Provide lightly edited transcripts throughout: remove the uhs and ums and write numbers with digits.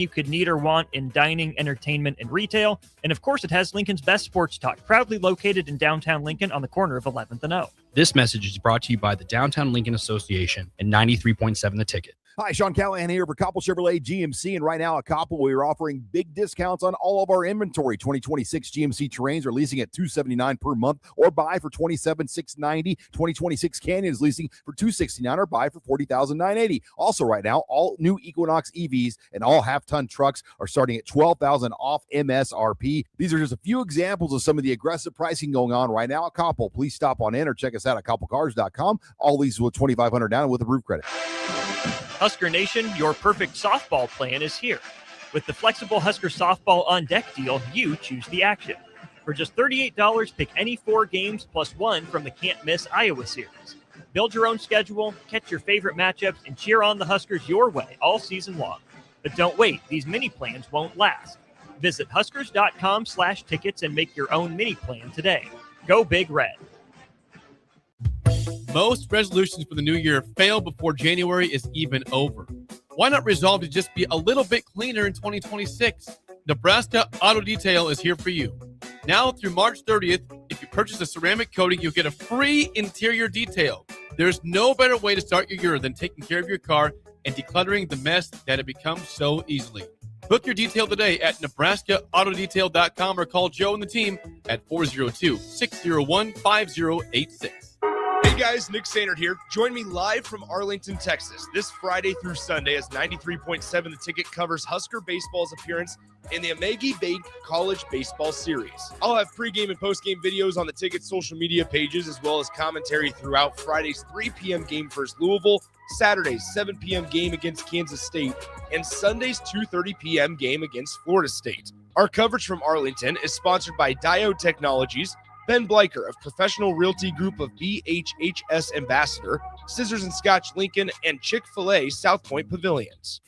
you could need or want in dining, entertainment, and retail. And of course, it has Lincoln's best sports talk, proudly located in downtown Lincoln on the corner of 11th and O. This message is brought to you by the Downtown Lincoln Association and 93.7 The Ticket. Hi, Sean Callahan here for Koppel Chevrolet GMC, and right now at Koppel, we are offering big discounts on all of our inventory. 2026 GMC Terrains are leasing at $279 per month, or buy for $27,690. 2026 Canyon is leasing for $269, or buy for $40,980. Also, right now, all new Equinox EVs and all half-ton trucks are starting at $12,000 off MSRP. These are just a few examples of some of the aggressive pricing going on right now at Koppel. Please stop on in or check us out at koppelcars.com. All leases with $2,500 down with approved credit. Husker Nation, your perfect softball plan is here. With the flexible Husker Softball On Deck deal, you choose the action. For just $38, pick any 4 games plus 1 from the can't-miss Iowa series. Build your own schedule, catch your favorite matchups, and cheer on the Huskers your way all season long. But don't wait, these mini plans won't last. Visit huskers.com/tickets and make your own mini plan today. Go Big Red. Most resolutions for the new year fail before January is even over. Why not resolve to just be a little bit cleaner in 2026? Nebraska Auto Detail is here for you. Now through March 30th, if you purchase a ceramic coating, you'll get a free interior detail. There's no better way to start your year than taking care of your car and decluttering the mess that it becomes so easily. Book your detail today at nebraskaautodetail.com or call Joe and the team at 402-601-5086. Hey guys, Nick Sainert here. Join me live from Arlington, Texas, this Friday through Sunday as 93.7 The Ticket covers Husker baseball's appearance in the Amagi Bank College Baseball Series. I'll have pregame and postgame videos on the Ticket's social media pages, as well as commentary throughout Friday's 3 p.m. game versus Louisville, Saturday's 7 p.m. game against Kansas State, and Sunday's 2:30 p.m. game against Florida State. Our coverage from Arlington is sponsored by Diode Technologies, Ben Bleicher of Professional Realty Group of BHHS Ambassador, Scissors and Scotch Lincoln, and Chick-fil-A South Point Pavilions.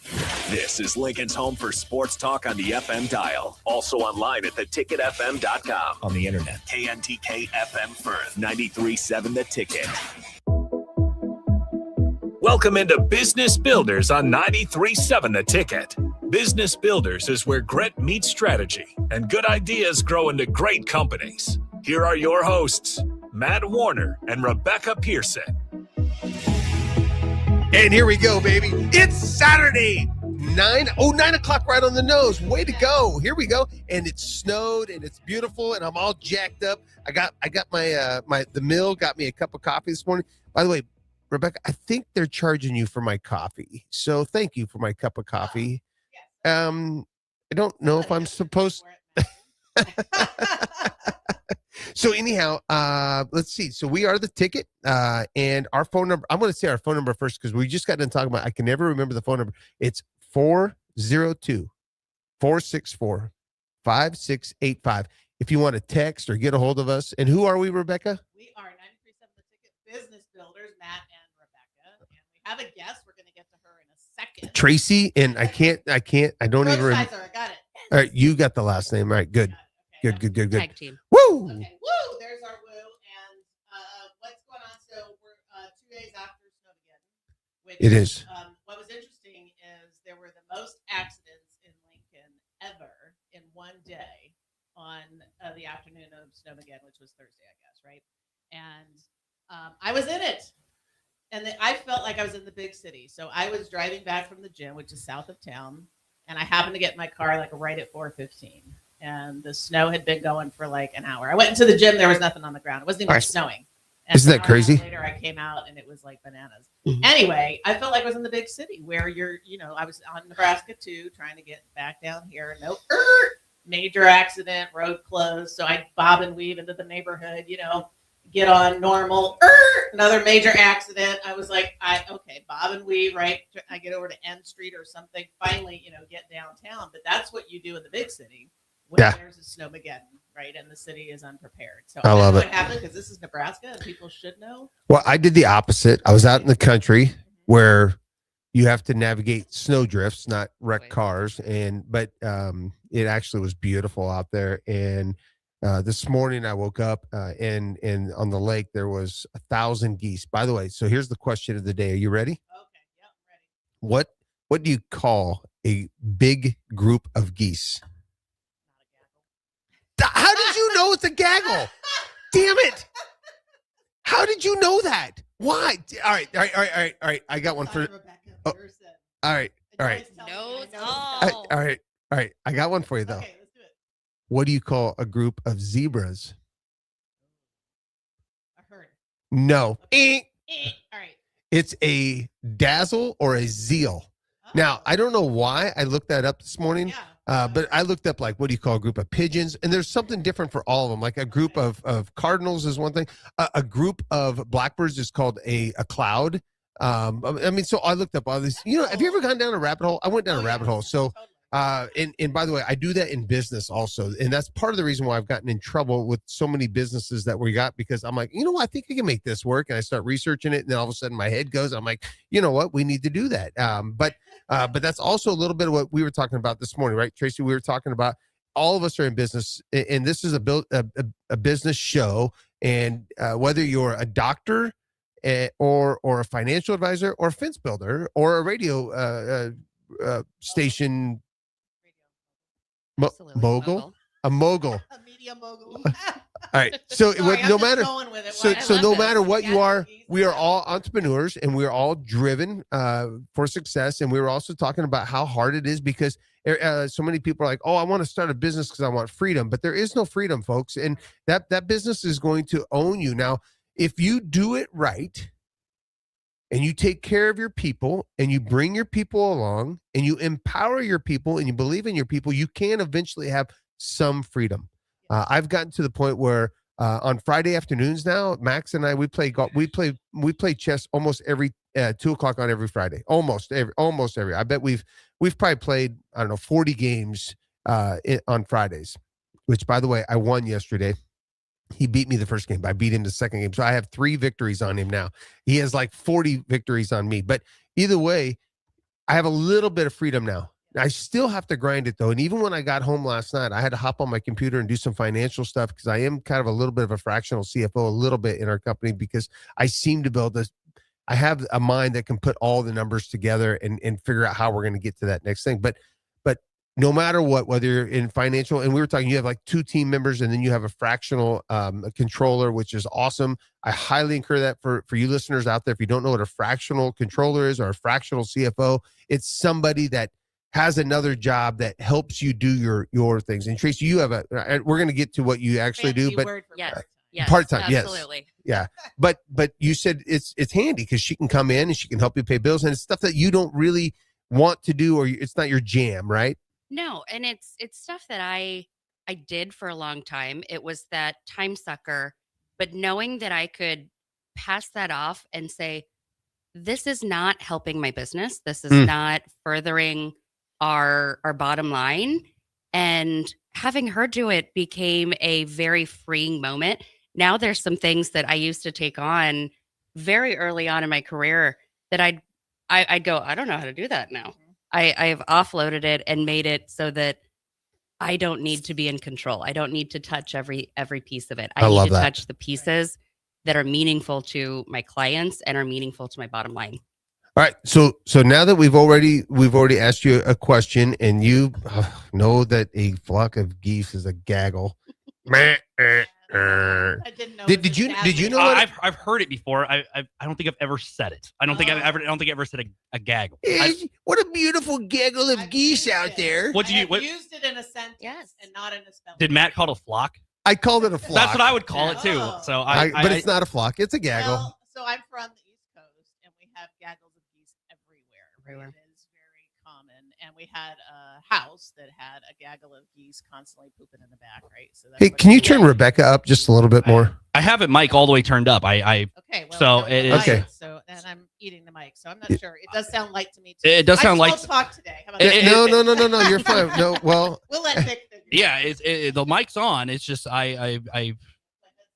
This is Lincoln's home for sports talk on the FM dial. Also online at theticketfm.com. On the internet. KNTK FM Firth, 93.7 The Ticket. Welcome into Business Builders on 93.7 The Ticket. Business Builders is where grit meets strategy and good ideas grow into great companies. Here are your hosts, Matt Warner and Rebecca Pearson. And here we go, baby. It's Saturday. 9 o'clock right on the nose. Way to go. Here we go. And it snowed and it's beautiful and I'm all jacked up. I got my the mill got me a cup of coffee this morning. By the way, Rebecca, I think they're charging you for my coffee. So thank you for my cup of coffee. I don't know if I'm supposed So anyhow, let's see. So we are The Ticket, and our phone number, I'm going to say our phone number first because we just got done talking about, I can never remember the phone number. It's 402-464-5685. If you want to text or get a hold of us. And who are we, Rebecca? We are 93.7 The Ticket Business Builders, Matt and Rebecca. And we have a guest. We're going to get to her in a second. Traci, and I don't even remember. Froscheiser, I got it. All right, you got the last name, right? Good. Okay, Good. Tag team. Woo! Okay, woo! There's our woo. And what's going on? So we're 2 days after Snowmageddon. Which, It is. What was interesting is there were the most accidents in Lincoln ever in one day on the afternoon of Snowmageddon, which was Thursday, I guess, right? And I was in it. And I felt like I was in the big city. So I was driving back from the gym, which is south of town. And I happened to get in my car like right at 4:15. And the snow had been going for like an hour. I went into the gym. There was nothing on the ground. It wasn't even snowing. And Isn't that crazy? Later, I came out and it was like bananas. Anyway, I felt like I was in the big city where I was on Nebraska 2 trying to get back down here. No major accident, road closed. So I bob and weave into the neighborhood, get on normal. Another major accident. I was like, bob and weave, right? I get over to N Street or something. Finally, get downtown. But that's what you do in the big city. When there's a Snowmageddon, right? And the city is unprepared. So I love it. What happened, because this is Nebraska and people should know. Well, I did the opposite. I was out in the country where you have to navigate snow drifts, not wreck cars. But it actually was beautiful out there. And this morning I woke up and on the lake there was 1,000 geese. By the way, so here's the question of the day. Are you ready? Okay, yeah, I'm ready. What do you call a big group of geese. How did you know it's a gaggle? Damn it. How did you know that? Why? All right. I got one for. Oh, all right. No. All right. I got one for you, though. Okay, let's do it. What do you call a group of zebras? A herd. No. All right. It's a dazzle or a zeal. Now, I don't know why I looked that up this morning, but I looked up, like, what do you call a group of pigeons? And there's something different for all of them. Like a group of cardinals is one thing. A group of blackbirds is called a cloud. I mean, so I looked up all these. Have you ever gone down a rabbit hole? I went down a rabbit hole. So, and by the way, I do that in business also. And that's part of the reason why I've gotten in trouble with so many businesses that we got, because I'm like, I think I can make this work. And I start researching it. And then all of a sudden my head goes, I'm like, you know what? We need to do that. But that's also a little bit of what we were talking about this morning, right, Tracy? We were talking about all of us are in business, and this is a business show. And whether you're a doctor or a financial advisor or a fence builder or a radio station mogul, a mogul. A media mogul. All right. So Sorry, no I'm just matter going with it. so no matter what you are, we are all entrepreneurs and we are all driven for success. And we were also talking about how hard it is because so many people are like, oh, I want to start a business because I want freedom, but there is no freedom, folks. And that business is going to own you. Now, if you do it right and you take care of your people and you bring your people along and you empower your people and you believe in your people, you can eventually have some freedom. I've gotten to the point where on Friday afternoons now, Max and I, we play golf. We play chess almost every 2:00 on every Friday. Almost every. I bet we've probably played, I don't know, 40 games on Fridays. Which, by the way, I won yesterday. He beat me the first game, but I beat him the second game. So I have 3 victories on him now. He has like 40 victories on me. But either way, I have a little bit of freedom now. I still have to grind it, though. And even when I got home last night, I had to hop on my computer and do some financial stuff because I am kind of a little bit of a fractional CFO a little bit in our company because I seem to build this. I have a mind that can put all the numbers together and figure out how we're going to get to that next thing. But no matter what, whether you're in financial, and we were talking, you have like 2 team members and then you have a fractional controller, which is awesome. I highly encourage that for you listeners out there. If you don't know what a fractional controller is or a fractional CFO, it's somebody that has another job that helps you do your things. And Tracy, you have we're going to get to what you actually do, but yes, part-time. Absolutely. Yes. Yeah. But you said it's handy because she can come in and she can help you pay bills, and it's stuff that you don't really want to do, or it's not your jam, right? No. And it's stuff that I did for a long time. It was that time sucker, but knowing that I could pass that off and say, this is not helping my business. This is not furthering our bottom line, and having her do it became a very freeing moment. Now there's some things that I used to take on very early on in my career that I'd go, I don't know how to do that now. I've offloaded it and made it so that I don't need to be in control. I don't need to touch every piece of it. I need to touch the pieces that are meaningful to my clients and are meaningful to my bottom line. All right, so now that we've already asked you a question, and you know that a flock of geese is a gaggle. I didn't know. Did you know that? I've heard it before. I don't think I've ever said it. I don't think I've ever said a gaggle. What a beautiful gaggle of geese out there. What did you used it in a sentence and not in a spelling. Did Matt call it a flock? I called it a flock. That's what I would call it too. So but it's not a flock. It's a gaggle. Well, so I'm from the East Coast, and we have gaggles of geese everywhere. It is very common. And we had a house that had a gaggle of geese constantly pooping in the back, right? So hey, can you turn Rebecca up just a little bit more? I have it mic all the way turned up. Okay. Well, so it is okay. So and I'm eating the mic, so I'm not sure. It does sound light to me too. It does sound I like talk today. How about No. You're fine. No, well, we'll let Nick. Yeah, the mic's on. It's just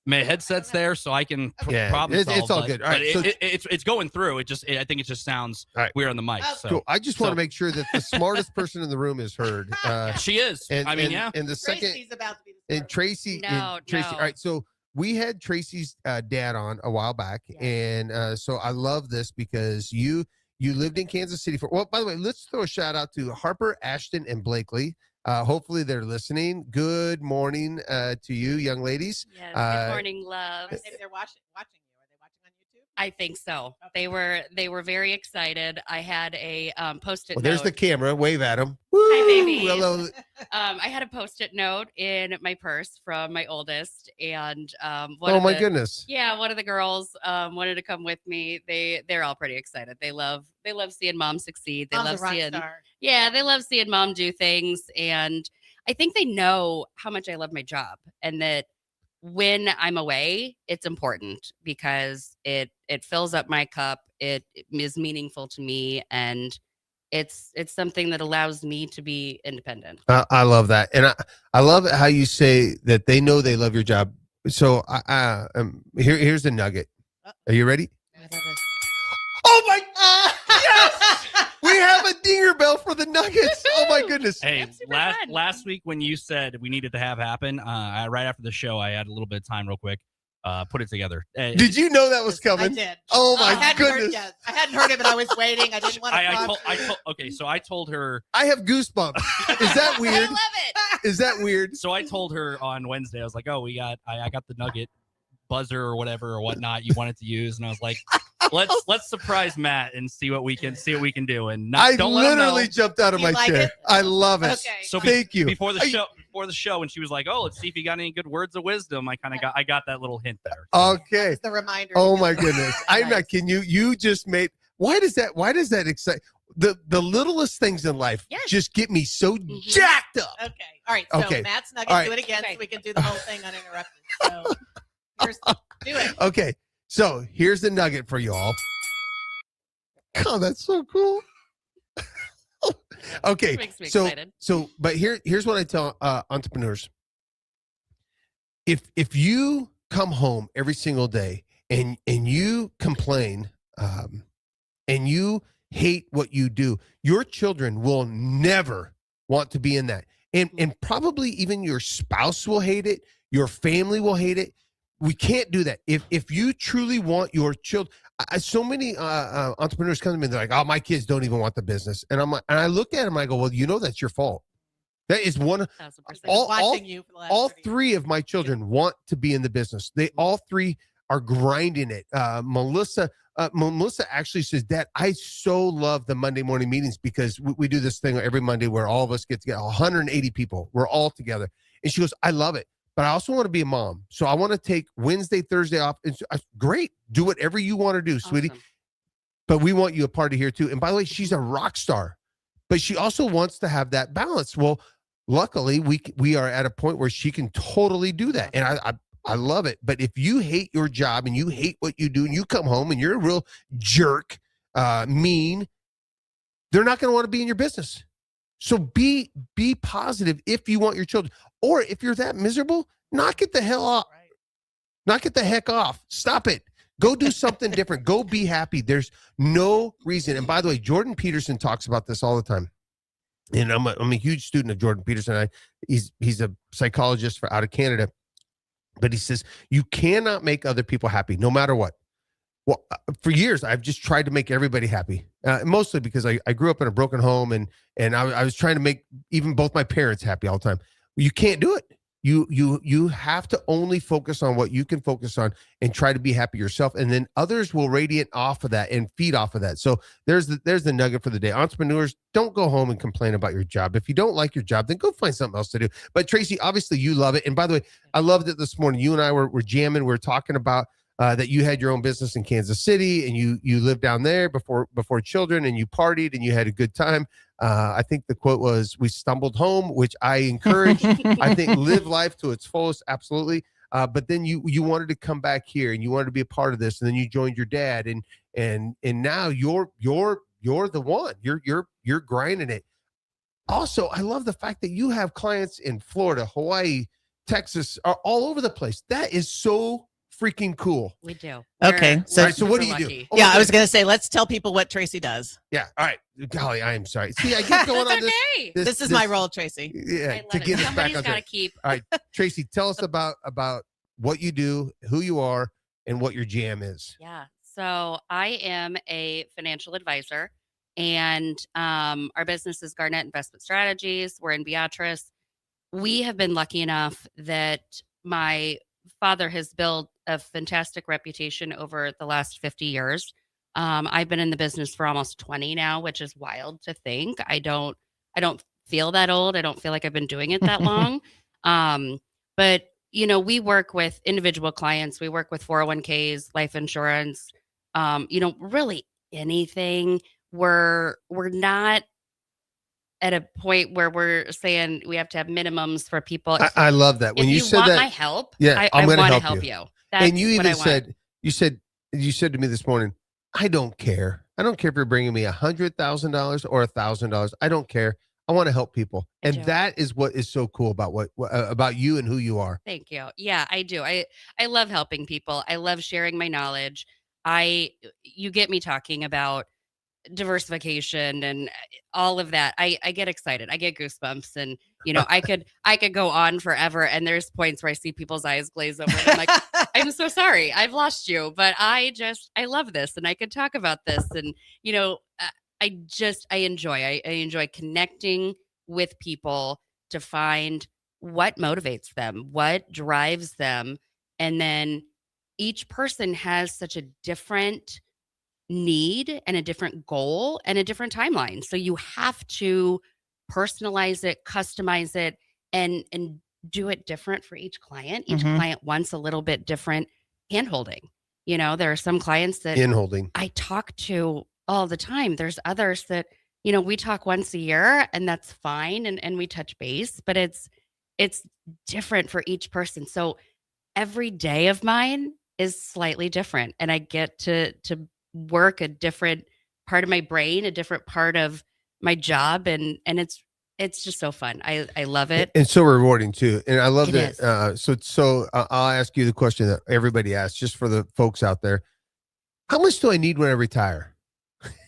my headset's there, so I can problem solve. It's all good. All right, so it's going through. I think it just sounds weird on the mic. So cool. I just want to make sure that the smartest person in the room is heard. She is. And, yeah. And the second, Tracy's about to be the and Tracy. No. All right, so we had Tracy's dad on a while back, and so I love this because you You lived in Kansas City for, well, by the way, let's throw a shout out to Harper, Ashton, and Blakely. Hopefully they're listening. Good morning to you, young ladies. Yes, good morning, love. Maybe they're watching you. Are they watching on YouTube? I think so. Okay. They were very excited. I had a post-it Well, note. there's the camera. Wave at them. Hi, baby. Hello. I had a post-it note in my purse from my oldest, and Oh, my goodness. Yeah, one of the girls wanted to come with me. They're all pretty excited. They love seeing mom succeed. They Mom's love a rock seeing star. Yeah, they love seeing mom do things, and I think they know how much I love my job, and that when I'm away, it's important because it fills up my cup. It is meaningful to me, and it's something that allows me to be independent. I love that. And I love how you say that they know they love your job. So here's the nugget. Are you ready? Oh, my yes! We have a dinger bell for the Nuggets. Oh, my goodness. Hey, last week when you said we needed to have happen, right after the show, I had a little bit of time real quick, put it together. Did you know that was coming? I did. Oh, my I hadn't goodness. Heard, yes. I hadn't heard it, but I was waiting. I didn't want to. So I told her. I have goosebumps. Is that weird? I love it. Is that weird? So I told her on Wednesday, I was like, oh, I got the Nugget buzzer or whatever or whatnot you wanted to use. And I was like, let's surprise Matt and see what we can do. And don't literally jumped out of my chair. It? I love it. Okay. So thank you. Before the show, and she was like, oh, let's see if you got any good words of wisdom. I got that little hint there. Okay. That's the reminder. Oh my goodness. I'm not kidding you. You just made, why does that excite? The littlest things in life just get me so jacked up. Okay. All right. So Okay. Matt's Nugget, All right. do it again so we can do the whole thing uninterrupted. So do it. Okay. So here's the nugget for y'all. Oh, that's so cool. Okay. Makes me excited. But here's what I tell entrepreneurs. If you come home every single day and you complain and you hate what you do, your children will never want to be in that. And probably even your spouse will hate it. Your family will hate it. We can't do that. If you truly want your children, so many entrepreneurs come to me and they're like, "Oh, my kids don't even want the business," and I'm like, and I look at them, I go, "Well, that's your fault. That is one. All three of my children want to be in the business. They all three are grinding it. Melissa actually says, Dad, I so love the Monday morning meetings because we do this thing every Monday where all of us get together, 180 people. We're all together. And she goes, I love it, but I also want to be a mom. So I want to take Wednesday, Thursday off. It's great. Do whatever you want to do, sweetie. But we want you a party here too. And by the way, she's a rock star, but she also wants to have that balance. Well, luckily we are at a point where she can totally do that. And I love it. But if you hate your job and you hate what you do and you come home and you're a real jerk, mean, they're not going to want to be in your business. So be positive if you want your children. Or if you're that miserable, knock it the hell off. Right. Knock it the heck off. Stop it. Go do something different. Go be happy. There's no reason. And by the way, Jordan Peterson talks about this all the time. And I'm a huge student of Jordan Peterson. He's a psychologist out of Canada. But he says, you cannot make other people happy, no matter what. Well, for years, I've just tried to make everybody happy, mostly because I grew up in a broken home and I was trying to make even both my parents happy all the time. You can't do it. You have to only focus on what you can focus on and try to be happy yourself. And then others will radiate off of that and feed off of that. So there's the nugget for the day. Entrepreneurs, don't go home and complain about your job. If you don't like your job, then go find something else to do. But Traci, obviously you love it. And by the way, I loved it this morning. You and I were jamming. We were talking about that you had your own business in Kansas City and you lived down there before children and you partied and you had a good time. I think the quote was, we stumbled home, which I encourage. I think live life to its fullest. Absolutely. But then you wanted to come back here and you wanted to be a part of this. And then you joined your dad and now you're the one. You're grinding it. Also, I love the fact that you have clients in Florida, Hawaii, Texas, are all over the place. That is so freaking cool. We do. Okay. So what do you do? Oh, yeah, I was going to say, let's tell people what Traci does. Yeah. All right. Golly, I am sorry. See, I get going on okay. This is my role, Traci. Yeah. To get us back on track. All right, Traci, tell us about what you do, who you are, and what your jam is. Yeah. So I am a financial advisor, and our business is Garnett Investment Strategies. We're in Beatrice. We have been lucky enough that my father has built a fantastic reputation over the last 50 years. I've been in the business for almost 20 now, which is wild to think. I don't feel that old. I don't feel like I've been doing it that long. But we work with individual clients. We work with 401ks, life insurance, really anything. We're not at a point where we're saying we have to have minimums for people. I love that. When if you said want that, my help, yeah, I I'm going to want to help help you. you. That's And you what I even want. you said to me this morning, I don't care. I don't care if you're bringing me $100,000 or $1,000. I don't care. I want to help people, I and do. that is what is so cool about about you and who you are. Thank you. Yeah, I do. I love helping people. I love sharing my knowledge. You get me talking about diversification and all of that. I get excited. I get goosebumps, and I could go on forever. And there's points where I see people's eyes glaze over, and I'm like, I'm so sorry, I've lost you, but I love this, and I could talk about this, and I enjoy connecting with people to find what motivates them, what drives them, and then each person has such a different need and a different goal and a different timeline. So you have to personalize it, customize it, and do it different for each client. Each client wants a little bit different handholding. There are some clients that Handholding. I talk to all the time. There's others that, we talk once a year, and that's fine, and we touch base, but it's different for each person. So every day of mine is slightly different, and I get to work a different part of my brain, a different part of my job, and it's just so fun. I love it. And so rewarding too. And I love It that. So I'll ask you the question that everybody asks, just for the folks out there. How much do I need when I retire?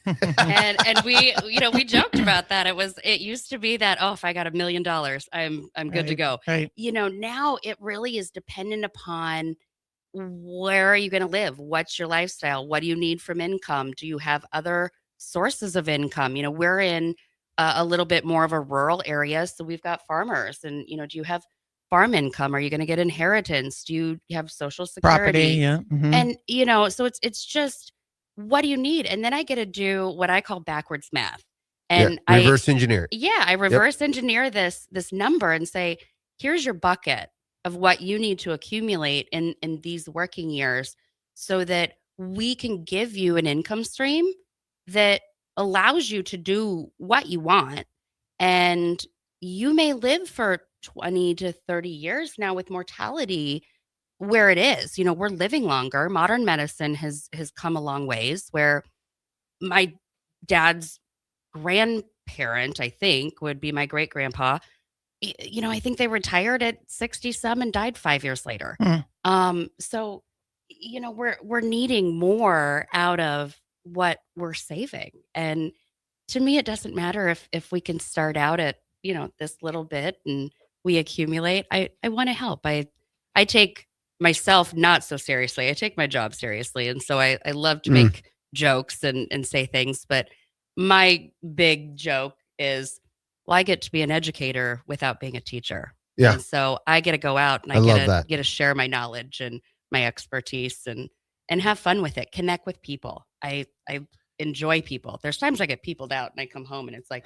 and we joked about that. It used to be that, if I got $1 million, I'm good to go. Right. Now it really is dependent upon where are you going to live? What's your lifestyle? What do you need from income? Do you have other sources of income? We're in a little bit more of a rural area, so we've got farmers, and do you have farm income? Are you going to get inheritance? Do you have Social Security? Property, yeah. And so it's just, what do you need? And then I get to do what I call backwards math, and reverse engineer. I reverse engineer this number and say, here's your bucket of what you need to accumulate in these working years, so that we can give you an income stream that allows you to do what you want. And you may live for 20 to 30 years now with mortality where it is. We're living longer. Modern medicine has come a long ways, where my dad's grandparent, I think, would be my great grandpa. I think they retired at 60 some and died 5 years later. So, we're needing more out of what we're saving. And to me, it doesn't matter if we can start out at, this little bit and we accumulate. I want to help. I take myself not so seriously. I take my job seriously. And so I love to make jokes and say things, but my big joke is, well, I get to be an educator without being a teacher. Yeah. And so I get to go out and I get to share my knowledge and my expertise and have fun with it. Connect with people. I enjoy people. There's times I get peopled out and I come home and it's like,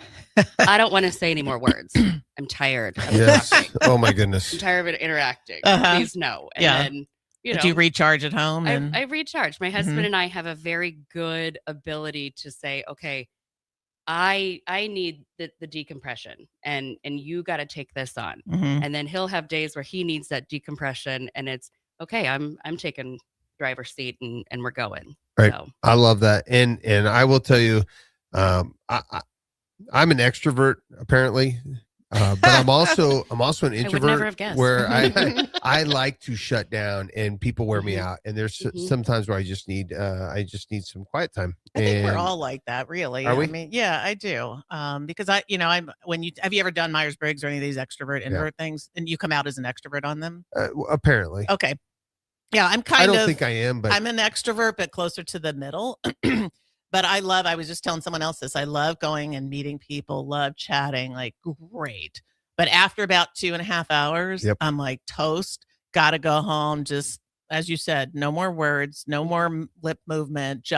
I don't want to say any more words. I'm tired of talking. Oh my goodness. I'm tired of interacting. Please no. And then, Do you recharge at home? I recharge. My husband and I have a very good ability to say, okay, I need the decompression, and you got to take this on. And then he'll have days where he needs that decompression, and it's okay. I'm taking driver's seat and we're going. Right. So. I love that. And I will tell you, I'm an extrovert apparently, but I'm also an introvert. I would never have guessed. Where I like to shut down and people wear me out. And there's sometimes where I just need some quiet time. I think we're all like that, really. Are we? I mean, yeah, I do. Because have you ever done Myers-Briggs or any of these extrovert introvert things, and you come out as an extrovert on them? Apparently. Okay. Yeah, I'm kind I of. don't think I am, but I'm an extrovert, but closer to the middle. But I was just telling someone else this. I love going and meeting people, love chatting, like great. But after about 2.5 hours, Yep. I'm like toast, gotta go home. Just as you said, no more words, no more lip movement,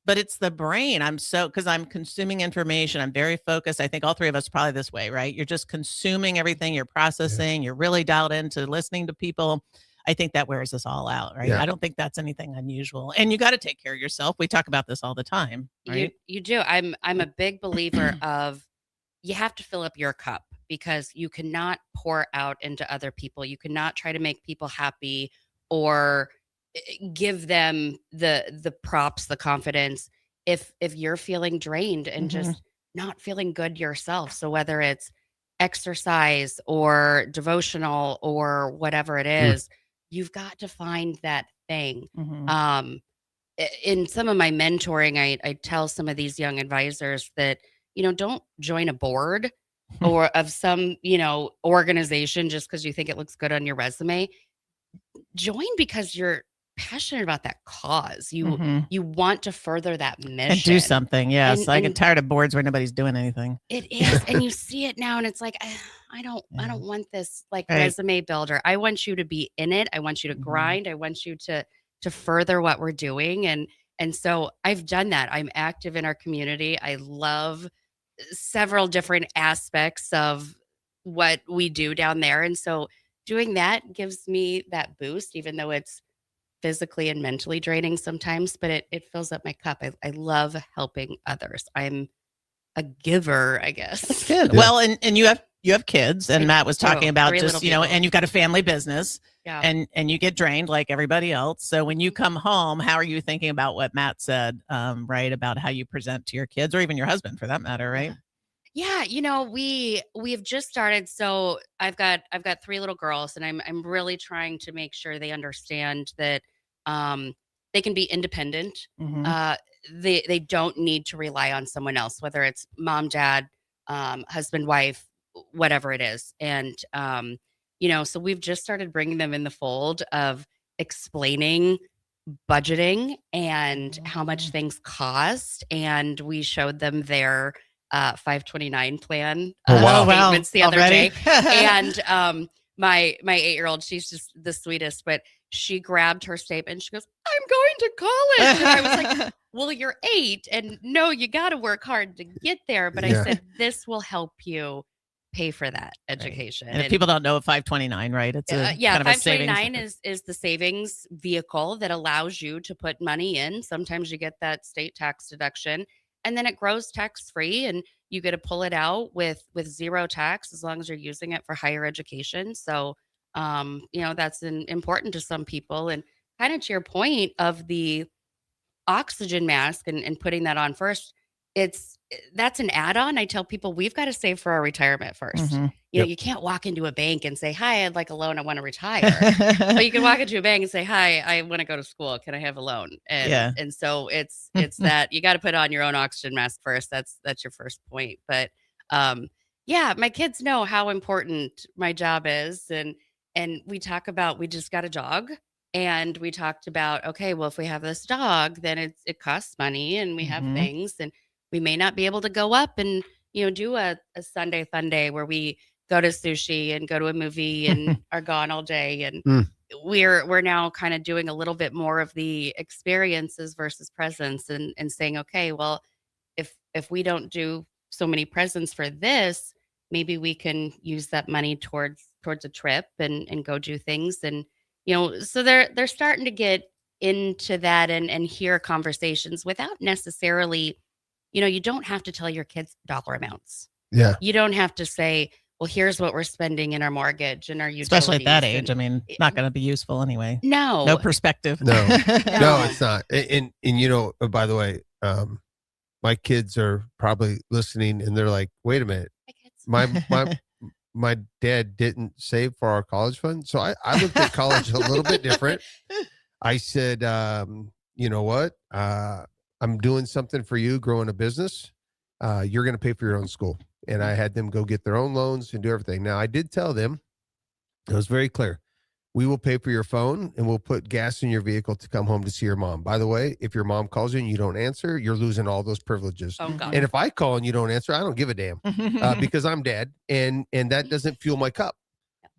but it's the brain. Because I'm consuming information. I'm very focused. I think all three of us are probably this way, right? You're just consuming everything, you're processing, you're really dialed into listening to people. I think that wears us all out, right? Yeah. I don't think that's anything unusual. And you got to take care of yourself. We talk about this all the time, right? You do. I'm a big believer of you have to fill up your cup because you cannot pour out into other people. You cannot try to make people happy or give them the props, the confidence if you're feeling drained and just not feeling good yourself. So whether it's exercise or devotional or whatever it is, you've got to find that thing. In some of my mentoring, I tell some of these young advisors that, don't join a board or of some, organization just because you think it looks good on your resume. Join because you're passionate about that cause. You want to further that mission. And do something. Yes. I get And tired of boards where nobody's doing anything. it is. And you see it now and it's like, I don't want this like Right. resume builder. I want you to be in it. I want you to grind. I want you to further what we're doing. And so I've done that. I'm active in our community. I love several different aspects of what we do down there. And so doing that gives me that boost, even though it's physically and mentally draining sometimes, but it fills up my cup. I love helping others. I'm a giver, I guess. That's good. Yeah. Well, and you have kids, and I Matt was do. talking about 3 just, little people. and you've got a family business. Yeah. And you get drained like everybody else. So when you come home, how are you thinking about what Matt said, right? About how you present to your kids or even your husband for that matter, right? Yeah, we've just started. So I've got 3 little girls, and I'm really trying to make sure they understand that they can be independent. They don't need to rely on someone else, whether it's mom, dad, husband, wife, whatever it is. And so we've just started bringing them in the fold of explaining budgeting and how much things cost. And we showed them their 529 plan statements the other day. And my 8-year-old, she's just the sweetest, but she grabbed her statement and she goes, I'm going to college. And I was like, well, you're 8 and no, you got to work hard to get there. But I said, this will help you pay for that education. And if people don't know what 529, right? It's a kind of a 529 is the savings vehicle that allows you to put money in. Sometimes you get that state tax deduction, and then it grows tax free, and you get to pull it out with 0 tax as long as you're using it for higher education. So, that's important to some people. And kind of to your point of the oxygen mask and putting that on first, that's an add-on. I tell people we've got to save for our retirement first. You can't walk into a bank and say, hi, I'd like a loan. I want to retire. But you can walk into a bank and say, hi, I want to go to school. Can I have a loan? And so it's that you got to put on your own oxygen mask first. That's your first point. But my kids know how important my job is. And we talk about, we just got a dog. And we talked about, okay, well, if we have this dog, then it costs money and we have things, and we may not be able to go up and, do a Sunday fun day where we go to sushi and go to a movie and are gone all day. And we're now kind of doing a little bit more of the experiences versus presents and saying, okay, well, if we don't do so many presents for this, maybe we can use that money towards a trip and go do things. And, so they're starting to get into that and hear conversations without necessarily, you don't have to tell your kids dollar amounts. Yeah. You don't have to say, well, here's what we're spending in our mortgage and our utilities. Especially at that age. I mean, not going to be useful anyway. No perspective. No, no, it's not. And by the way, my kids are probably listening and they're like, wait a minute, my dad didn't save for our college fund. So I looked at college a little bit different. I said, you know what? I'm doing something for you, growing a business. You're going to pay for your own school. And I had them go get their own loans and do everything. Now, I did tell them, it was very clear. We will pay for your phone and we'll put gas in your vehicle to come home to see your mom. By the way, if your mom calls you and you don't answer, you're losing all those privileges. Oh, God. And if I call and you don't answer, I don't give a damn because I'm dead and that doesn't fuel my cup.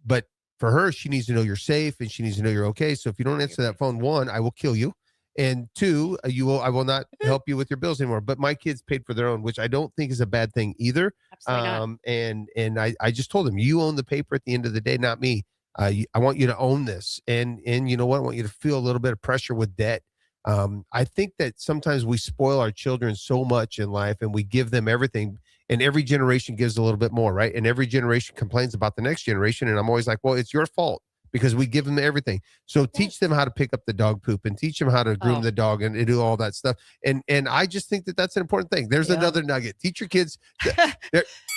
But for her, she needs to know you're safe and she needs to know you're okay. So if you don't answer that phone, 1, I will kill you. And 2, I will not help you with your bills anymore. But my kids paid for their own, which I don't think is a bad thing either. Absolutely not. And I just told them, you own the paper at the end of the day, not me. I want you to own this. And you know what? I want you to feel a little bit of pressure with debt. I think that sometimes we spoil our children so much in life and we give them everything. And every generation gives a little bit more, right? And every generation complains about the next generation. And I'm always like, well, it's your fault because we give them everything. So teach them how to pick up the dog poop and teach them how to groom the dog and do all that stuff. And I just think that that's an important thing. There's another nugget. Teach your kids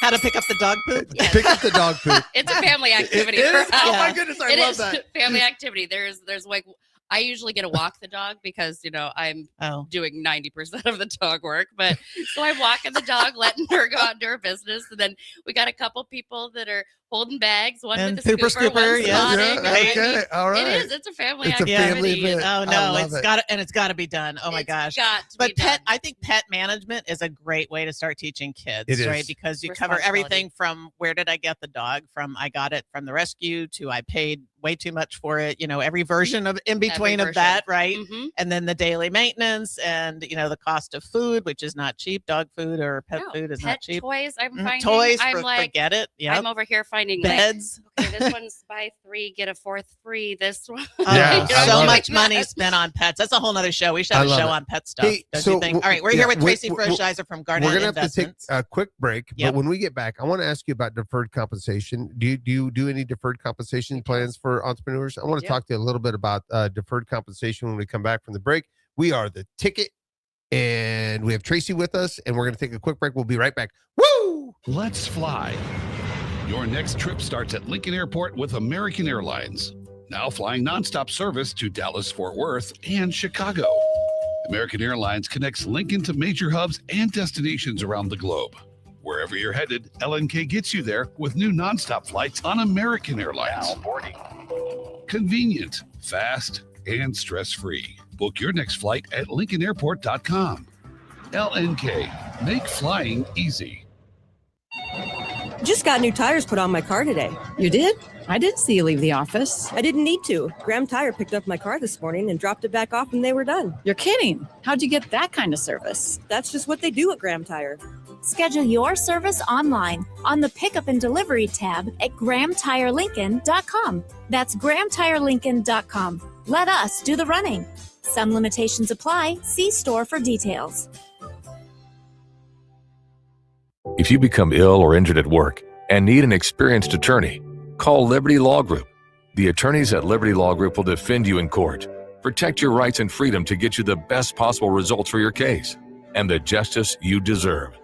how to pick up the dog poop. Pick up the dog poop. It's a family activity. It is? for us. Oh my goodness, I love that. Family activity. There's like, I usually get to walk the dog because, I'm doing 90% of the dog work. But so I'm walking the dog, letting her go out and do her business. And then we got a couple people that are holding bags, one And with the scooper, one spotting. Okay, all right. It is. It's a family It's a activity. family event. Oh I no, love it's got to be done. Oh my It's gosh. got to But be done. I think pet management is a great way to start teaching kids, It is. right? Because you cover everything from where did I get the dog from? I got it from the rescue to I paid way too much for it. Every version of in between of that, right? Mhm. And then the daily maintenance and the cost of food, which is not cheap. Dog food or pet food is pet not cheap. toys. I'm Mhm. finding. Toys, I'm like, forget it. Yeah. I'm over here finding Beds. Like, okay, this one's buy 3 get a 4th free. This one. Yeah, I so love much it. money spent on pets. That's a whole nother show. We should have I a love show it. on pet stuff. Hey, Don't so you think? All right, we're yeah, here with we- Traci we- Froscheiser from Garnett We're going to have to take Investments. a quick break, Yep. but when we get back, I want to ask you about deferred compensation. Do you do any deferred compensation plans for entrepreneurs? I want to do. talk to you a little bit about deferred compensation when we come back from the break. We are the Ticket, and we have Traci with us, and we're going to take a quick break. We'll be right back. Woo! Let's fly. Your next trip starts at Lincoln Airport with American Airlines. Now flying nonstop service to Dallas, Fort Worth, and Chicago. American Airlines connects Lincoln to major hubs and destinations around the globe. Wherever you're headed, LNK gets you there with new nonstop flights on American Airlines. Now boarding. Convenient, fast, and stress-free. Book your next flight at LincolnAirport.com. LNK, make flying easy. Just got new tires put on my car today. You did? I didn't see you leave the office. I didn't need to. Graham Tire picked up my car this morning and dropped it back off and they were done. You're kidding. How'd you get that kind of service? That's just what they do at Graham Tire. Schedule your service online on the Pickup and Delivery tab at GrahamTireLincoln.com. That's GrahamTireLincoln.com. Let us do the running. Some limitations apply. See store for details. If you become ill or injured at work and need an experienced attorney, call Liberty Law Group. The attorneys at Liberty Law Group will defend you in court, protect your rights and freedom to get you the best possible results for your case and the justice you deserve.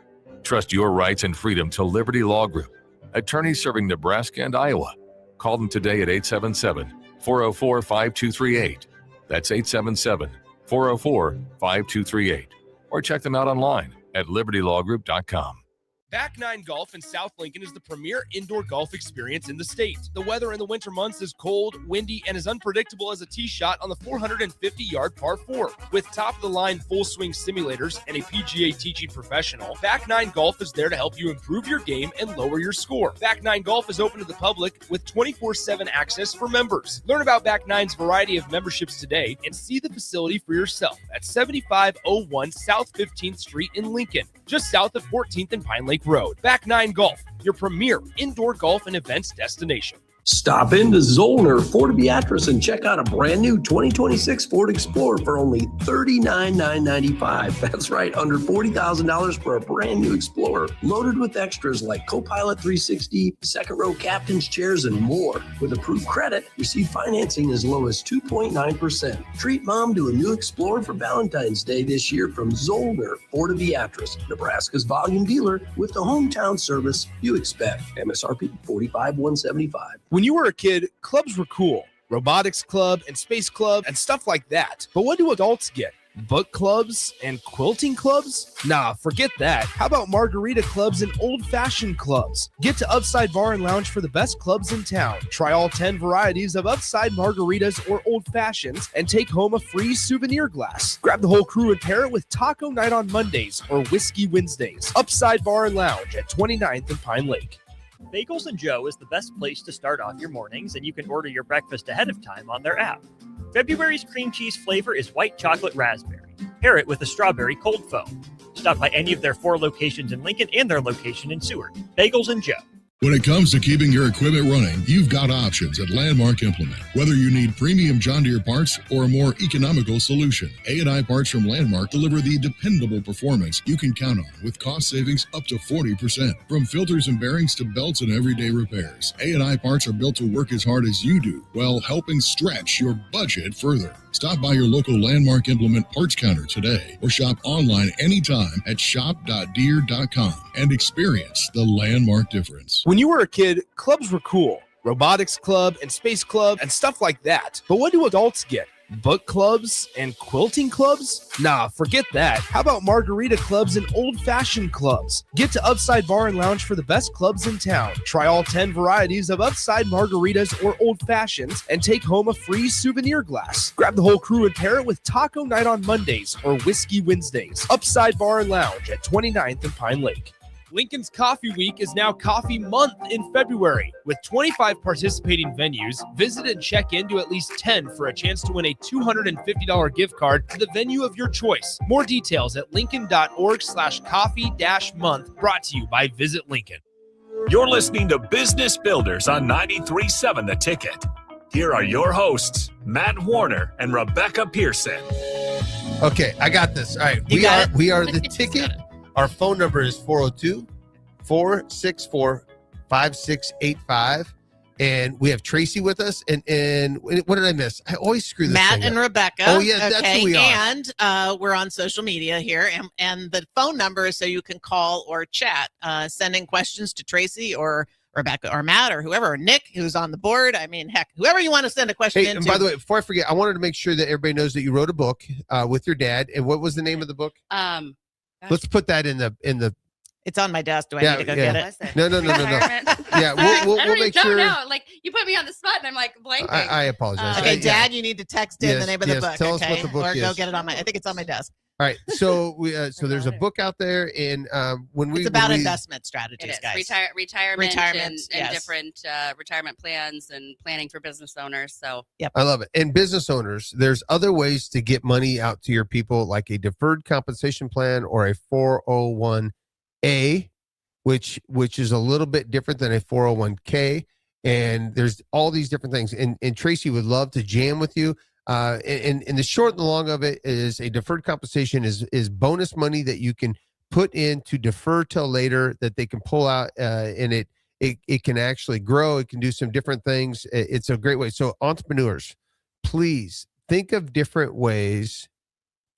Trust your rights and freedom to Liberty Law Group. Attorneys serving Nebraska and Iowa. Call them today at 877-404-5238. That's 877-404-5238. Or check them out online at libertylawgroup.com. Back Nine Golf in South Lincoln is the premier indoor golf experience in the state. The weather in the winter months is cold, windy, and as unpredictable as a tee shot on the 450-yard par 4. With top-of-the-line full-swing simulators and a PGA teaching professional, Back Nine Golf is there to help you improve your game and lower your score. Back Nine Golf is open to the public with 24/7 access for members. Learn about Back Nine's variety of memberships today and see the facility for yourself at 7501 South 15th Street in Lincoln, just south of 14th and Pine Lake Road. Back Nine Golf, your premier indoor golf and events destination. Stop into Zollner Ford Beatrice and check out a brand new 2026 Ford Explorer for only $39,995. That's right, under $40,000 for a brand new Explorer, loaded with extras like Copilot 360, second row captain's chairs, and more. With approved credit, receive financing as low as 2.9%. Treat mom to a new Explorer for Valentine's Day this year from Zollner Ford Beatrice, Nebraska's volume dealer with the hometown service you expect. MSRP $45,175. When you were a kid, clubs were cool. Robotics club and space club and stuff like that. But what do adults get? Book clubs and quilting clubs? Nah, forget that. How about margarita clubs and old-fashioned clubs? Get to Upside Bar and Lounge for the best clubs in town. Try all 10 varieties of Upside margaritas or old fashions and take home a free souvenir glass. Grab the whole crew and pair it with taco night on Mondays or whiskey Wednesdays. Upside Bar and Lounge at 29th and Pine Lake. Bagels and Joe is the best place to start off your mornings, and you can order your breakfast ahead of time on their app. February's cream cheese flavor is white chocolate raspberry. Pair it with a strawberry cold foam. Stop by any of their 4 locations in Lincoln and their location in Seward. Bagels and Joe. When it comes to keeping your equipment running, you've got options at Landmark Implement. Whether you need premium John Deere parts or a more economical solution, A&I parts from Landmark deliver the dependable performance you can count on with cost savings up to 40%. From filters and bearings to belts and everyday repairs, A&I parts are built to work as hard as you do while helping stretch your budget further. Stop by your local Landmark Implement parts counter today or shop online anytime at shop.deere.com and experience the Landmark difference. When you were a kid, clubs were cool. Robotics club and space club and stuff like that. But what do adults get? Book clubs and quilting clubs? Nah, forget that. How about margarita clubs and old-fashioned clubs? Get to Upside Bar and Lounge for the best clubs in town. Try all 10 varieties of Upside margaritas or old fashions and take home a free souvenir glass. Grab the whole crew and pair it with taco night on Mondays or whiskey Wednesdays. Upside Bar and Lounge at 29th and Pine Lake. Lincoln's Coffee Week is now Coffee Month in February. With 25 participating venues, visit and check into at least 10 for a chance to win a $250 gift card to the venue of your choice. More details at lincoln.org/coffee-month, brought to you by Visit Lincoln. You're listening to Business Builders on 93.7 The Ticket. Here are your hosts, Matt Warner and Rebecca Pearson. Okay, I got this. All right, we are The Ticket. Our phone number is 402-464-5685. And we have Traci with us. And what did I miss? I always screw this Matt thing and up. Rebecca. Oh, yeah, that's who we are. And we're on social media here. And the phone number is so you can call or chat, sending questions to Traci or Rebecca or Matt or whoever, or Nick, who's on the board. I mean, heck, whoever you want to send a question Hey, into. and by the way, before I forget, I wanted to make sure that everybody knows that you wrote a book with your dad. And what was the name of the book? Let's put that in the. It's on my desk. Do I need to go get it? No. Yeah, we'll make sure. No, like you put me on the spot, and I'm like blanking. I apologize. Okay, Dad, you need to text in the name of the book. Tell us what the book or is. go get it on my. I think it's on my desk. All right, so there's a book out there, and it's about investment strategies, guys. Retirement and yes. different retirement plans and planning for business owners. So I love it. And business owners, there's other ways to get money out to your people, like a deferred compensation plan or a 401a, which is a little bit different than a 401k. And there's all these different things. And Traci would love to jam with you. And the short and the long of it is a deferred compensation is bonus money that you can put in to defer till later that they can pull out, and it can actually grow. It can do some different things. It's a great way. So entrepreneurs, please think of different ways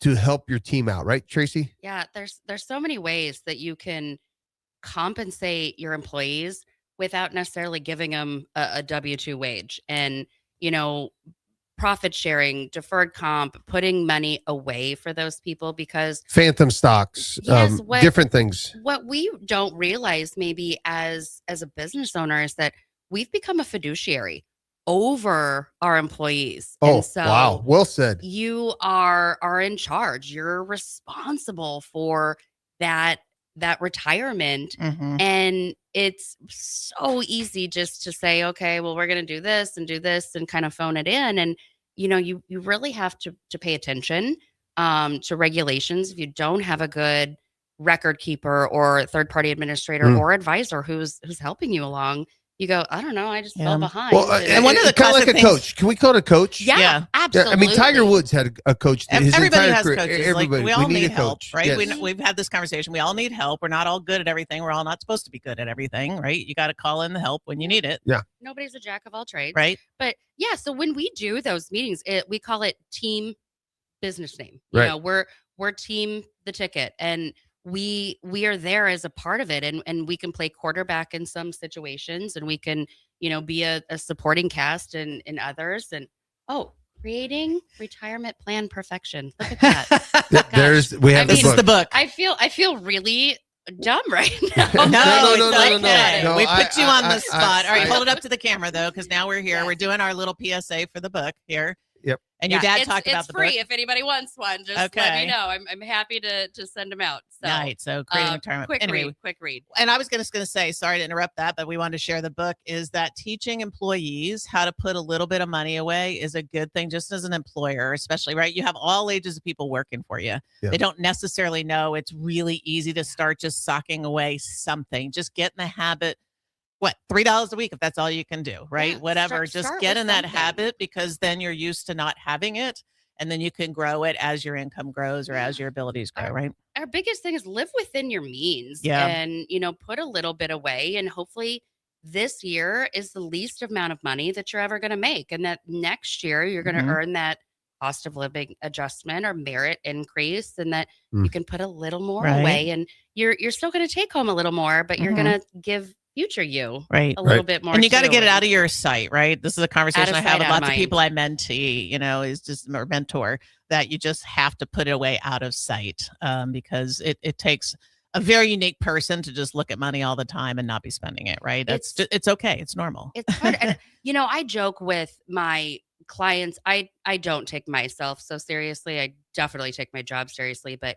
to help your team out. Right, Traci? yeah, there's so many ways that you can compensate your employees without necessarily giving them a W-2 wage. And, profit sharing, deferred comp, putting money away for those people, because Phantom stocks, different things. What we don't realize maybe as a business owner is that we've become a fiduciary over our employees. Oh, and so wow. Well said. You are in charge. You're responsible for that retirement. Mm-hmm. And it's so easy just to say, okay, well, we're going to do this and kind of phone it in. And, you really have to pay attention to regulations. If you don't have a good record keeper or third party administrator or advisor who's helping you along, you go, I don't know, I just fell behind. Well, and one of the kind of like a coach. Can we call it a coach? Yeah, absolutely. I mean, Tiger Woods had a coach. Everybody has coaches. Everybody. We all need need a help, coach. right? Yes. We've had this conversation. We all need help. We're not all good at everything. We're all not supposed to be good at everything, right? You got to call in the help when you need it. Yeah. Nobody's a jack of all trades. Right. But yeah, so when we do those meetings, we call it team business name. Right. We're team The Ticket, and we are there as a part of it, and we can play quarterback in some situations, and we can be a supporting cast in others. And creating retirement plan perfection. Look at that. We have This is the book. I feel really dumb right now. No. We put you on the spot. All right, I- hold it up to the camera though, because now we're here. We're doing our little PSA for the book here. Yep. And your dad talked about it's the free. book. If anybody wants one, just let Okay. me know. I'm happy to send them out. So, Right. So creating retirement. Quick read. And I was going to say, sorry to interrupt that, but we wanted to share the book. Is that teaching employees how to put a little bit of money away is a good thing, just as an employer, especially, right? You have all ages of people working for you. Yeah. They don't necessarily know it's really easy to start just socking away something. Just get in the habit. What, $3 a week if that's all you can do, right? Yeah, Whatever. start Just get with in that something. habit, because then you're used to not having it. And then you can grow it as your income grows or as your abilities grow, right? Our biggest thing is live within your means. Yeah. And, put a little bit away. And hopefully this year is the least amount of money that you're ever going to make. And that next year you're going to earn that cost of living adjustment or merit increase, and that you can put a little more away. And you're still going to take home a little more, but you're going to give future you a little bit more. And you got to too. get it out of your sight, right? This is a conversation I have with sight, out lots of of people mind. I mentee, is just or mentor, that you just have to put it away out of sight, because it takes a very unique person to just look at money all the time and not be spending it, right? It's okay. It's normal. It's hard. And, I joke with my clients. I don't take myself so seriously. I definitely take my job seriously, but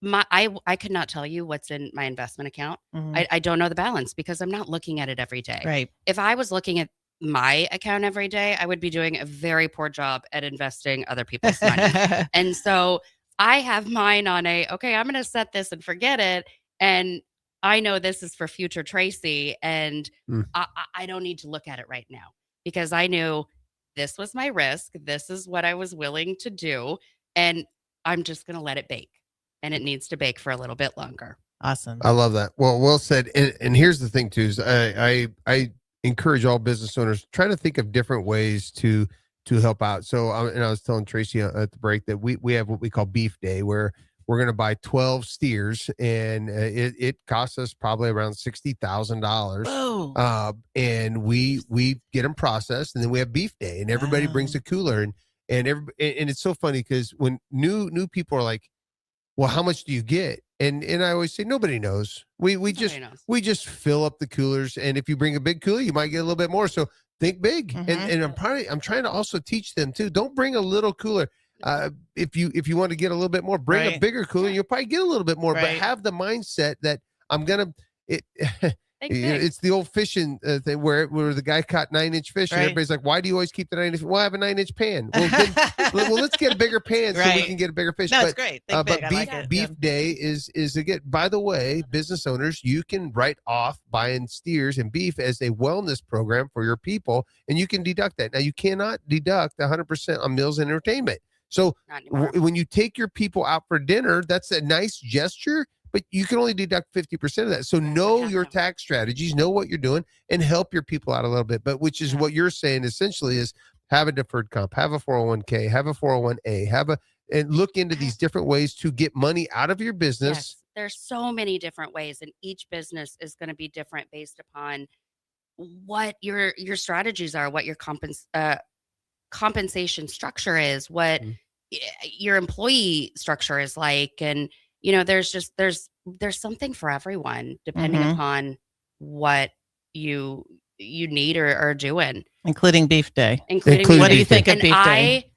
I could not tell you what's in my investment account. I don't know the balance because I'm not looking at it every day. Right. If I was looking at my account every day, I would be doing a very poor job at investing other people's money. And so I have mine on I'm going to set this and forget it. And I know this is for future Tracy, and I don't need to look at it right now, because I knew this was my risk. This is what I was willing to do. And I'm just going to let it bake. And it needs to bake for a little bit longer. Awesome. I love that. Well said. And here's the thing too, is I encourage all business owners, try to think of different ways to help out. So, and I was telling Tracy at the break that we have what we call Beef Day, where we're going to buy 12 steers, and it costs us probably around $60,000. And we get them processed, and then we have Beef Day, and everybody brings a cooler, and it's so funny because when new people are like, well, how much do you get? And I always say, nobody knows. We just fill up the coolers. And if you bring a big cooler, you might get a little bit more. So think big. And I'm trying to also teach them too. Don't bring a little cooler. If you want to get a little bit more, bring a bigger cooler. You'll probably get a little bit more, but have the mindset that I'm going to, it's the old fishing thing where the guy caught 9-inch fish, and everybody's like, why do you always keep the 9-inch? Well, I have a 9-inch pan. Well, let's get a bigger pan so we can get a bigger fish. No, it's great. Think big. I Beef, like it. beef Day is again, by the way, business owners, you can write off buying steers and beef as a wellness program for your people, and you can deduct that. Now, you cannot deduct 100% on meals and entertainment. So when you take your people out for dinner, that's a nice gesture, but you can only deduct 50% of that. So know your tax strategies, know what you're doing, and help your people out a little bit. But which is what you're saying essentially is have a deferred comp, have a 401k, have a 401a, and look into these different ways to get money out of your business. Yes, there's so many different ways, and each business is going to be different based upon what your strategies are, what your compensation structure is, what your employee structure is like, and there's something for everyone depending upon what you need or are doing, including Beef Day. Including what do you think of Beef Day?